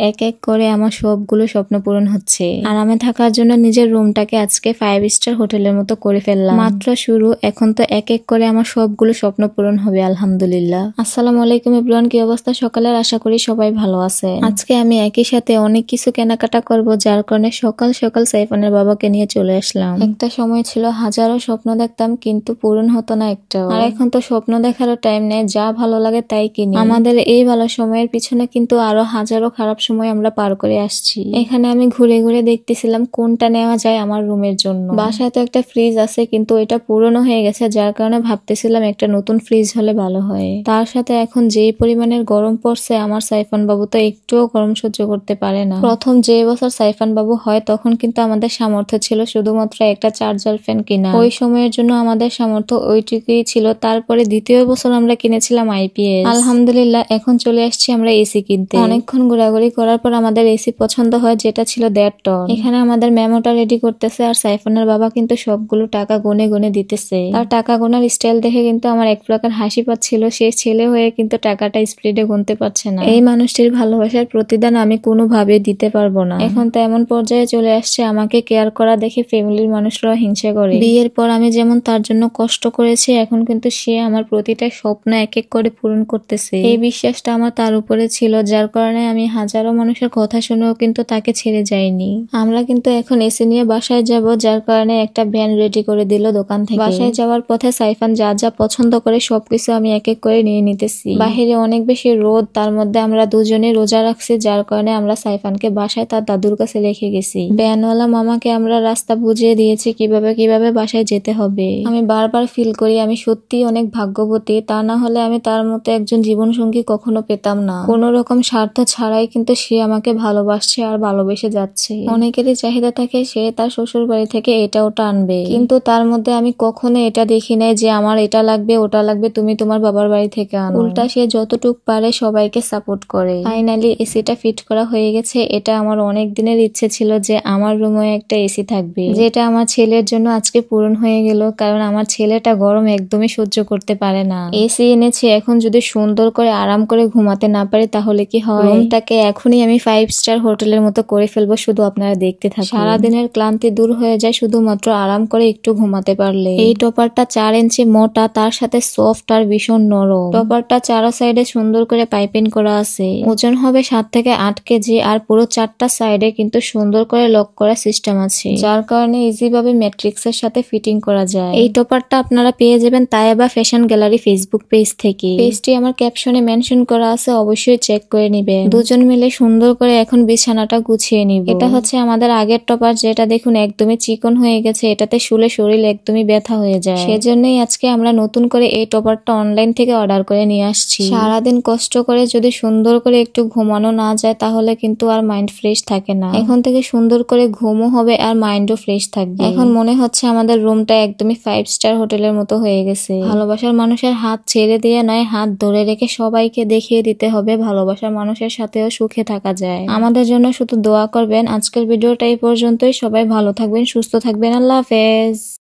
এক এক করে আমার সবগুলো স্বপ্ন পূরণ হচ্ছে। আরামে থাকার জন্য নিজের রুমটাকে আজকে 5 স্টার হোটেলের মতো করে ফেললাম। মাত্র শুরু, এখন তো এক এক করে আমার সবগুলো স্বপ্ন পূরণ হবে আলহামদুলিল্লাহ। আসসালামু আলাইকুম এভরিওয়ান, কি অবস্থা সকালের? আশা করি সবাই ভালো আছে। আজকে আমি একই সাথে অনেক কিছু কেনাকাটা করব, যার কারণে সকাল সকাল সাইফানের বাবাকে নিয়ে চলে আসলাম। একটা সময় ছিল হাজারো স্বপ্ন দেখতাম কিন্তু পূরণ হতো না একটাও। আর এখন তো স্বপ্ন দেখারও টাইম নেই, যা ভালো লাগে তাই কিনি। আমাদের এই ভালো সময়ের পিছনে কিন্তু আরো হাজারো খারাপ সময় আমরা পার করে আসছি। এখানে আমি ঘুরে ঘুরে দেখতেছিলাম কোনটা নেওয়া যায় আমার রুমের জন্য। বাসায় তো একটা ফ্রিজ আছে কিন্তু এটা পুরনো হয়ে গেছে, যার কারণে ভাবতেছিলাম একটা নতুন ফ্রিজ হলে ভালো হয়। তার সাথে এখন যেই পরিমাণের গরম পড়ছে, আমার সাইফান বাবু তো একটুও গরম সহ্য করতে পারে না। প্রথম যে বছর সাইফান বাবু হয় তখন কিন্তু আমাদের সামর্থ্য ছিল শুধুমাত্র একটা চার্জার ফ্যান কিনা। ওই সময়ের জন্য আমাদের সামর্থ্য ওইটুকুই ছিল। তারপরে দ্বিতীয় বছর আমরা কিনেছিলাম আইপিএস। আলহামদুলিল্লাহ এখন চলে আসছি আমরা এসি কিনতে। অনেকক্ষণ ঘোরাঘুরি করার পর আমাদের এসি পছন্দ হয়, যেটা ছিল 1.5 টন। এখানে আমাদের মেমোটা রেডি করতেছে আর সাইফানের বাবা কিন্তু সবগুলো টাকা গুনে গুনে দিতেছে। তার টাকা গোনার স্টাইল দেখে কিন্তু আমার এক প্রকার হাসি পাচ্ছিল। সে ছেলে হয়ে কিন্তু টাকাটা স্পিডে গুনতে পারছে না। এই মানুষটির ভালোবাসার প্রতিদান আমি কোনোভাবে দিতে পারবো না। এখন তো এমন পর্যায়ে চলে আসছে, আমাকে কেয়ার করা দেখে ফ্যামিলির মানুষরা হিংসা করে। বিয়ের পর আমি যেমন তার জন্য কষ্ট করেছি, এখন কিন্তু সে আমার প্রতিটা স্বপ্ন এক এক করে পূরণ করতেছে। এই বিশ্বাসটা আমার তার উপরে ছিল, যার কারণে আমি হাজারো মানুষের কথা শুনেও কিন্তু তাকে ছেড়ে যাইনি। আমরা কিন্তু এখন এসি নিয়ে বাসায় যাব, যার কারণে একটা ভ্যান রেডি করে দিল দোকান থেকে। বাসায় যাওয়ার পথে সাইফান যা যা পছন্দ করে সবকিছু আমি এক এক করে নিয়ে নিতেছি। বাহিরে অনেক বেশি রোদ, তার মধ্যে আমরা দুজনে রোজা রাখছি, যার কারণে আমরা সাইফানকে বাসায় তার দাদুর কাছে রেখে গেছি। ভ্যানওয়ালা মামাকে আমরা রাস্তা বুঝিয়ে দিয়েছি কিভাবে কিভাবে বাসায় যেতে হবে। আমি বারবার ফিল করি আমি সত্যি অনেক ভাগ্যবতী, তা না হলে আমি তার মতো একজন জীবন সঙ্গী কখনো পেতাম না। কোনো রকম স্বার্থ ছাড়াই কিন্তু সে আমাকে ভালোবাসছে আর ভালোবেসে যাচ্ছে। অনেকেরই চাহিদা থাকে সে তার শ্বশুর বাড়ি থেকে এটা ওটা আনবে, কিন্তু তার মধ্যে আমি কখনো এটা দেখি নাই যে আমার এটা লাগবে ওটা লাগবে তুমি তোমার বাবার বাড়ি থেকে আনো। উল্টা সে যতটুক পারে সবাইকে সাপোর্ট করে। ফাইনালি এসিটা ফিট করা হয়ে গেছে। এটা আমার অনেক দিনের ইচ্ছে ছিল যে আমার রুমে একটা এসি থাকবে, যেটা আমার ছেলের জন্য আজকে পূরণ হয়ে গেল। কারণ আমার ছেলেটা গরম একদমই সহ্য করতে পারে না। এসি এনেছি, এখন যদি সুন্দর করে আরাম করে ঘুমাতে না পারে তাহলে কি হয়? রুমটাকে এখনই আমি 5 স্টার হোটেলের মতো করে ফেলবো, শুধু আপনারা দেখতে থাকুন। সারাদিনের ক্লান্তি দূর হয়ে যায় শুধুমাত্র আরাম করে একটু ঘুমাতে পারলে। এই টপারটা 4 ইঞ্চি মোটা, তার সাথে সফট আর ভীষণ নরম। টপারটা চারো সাইডে সুন্দর করে পাইপিং করা আছে। ওজন হবে 7 থেকে 8 কেজি আর পুরো 4টা সাইডে কিন্তু সুন্দর করে লক করা সিস্টেম আছে, যার কারণে ইজি ভাবে ম্যাট্রিক্সের সাথে ফিটিং করা যায়। এই টপারটা আপনারা পেয়ে যাবেন Taiba fashion gallery Facebook page থেকে। পেজটি আমার ক্যাপশনে মেনশন করা আছে, অবশ্যই চেক করে নিবেন। দুজন মিলে সুন্দর করে এখন বিছানাটা গুছিয়ে নিব। এটা হচ্ছে আমাদের আগের টপার, যেটা দেখুন একদমই চিকন হয়ে গেছে, এটাতে শুলে শরীর একদমই ব্যথা হয়ে যায়। সেজন্যই আজকে আমরা নতুন করে এই টপারটা অনলাইন থেকে অর্ডার করে নিয়ে আসছি। সারাদিন কষ্ট করে যদি সুন্দর করে একটু ঘুমানো না যায় তাহলে কিন্তু আর মাইন্ড ফ্রেশ থাকে না। এখন থেকে সুন্দর করে ঘুমও হবে আর মাইন্ডও ফ্রেশ থাকবে। এখন মনে হচ্ছে আমাদের রুমটা একদমই 5 স্টার হোটেলের মতো হয়ে গেছে। ভালোবাসার মানুষের হাত ছেড়ে দিয়ে নয়, হাত ধরে রেখে সবাইকে দেখিয়ে দিতে হবে ভালোবাসার মানুষের সাথেও সুখে থাকা যায়। আমাদের জন্য শুধু দোয়া করবেন। আজকের ভিডিওটা এই পর্যন্তই। সবাই ভালো থাকবেন, সুস্থ থাকবেন। আল্লাহ হাফেজ।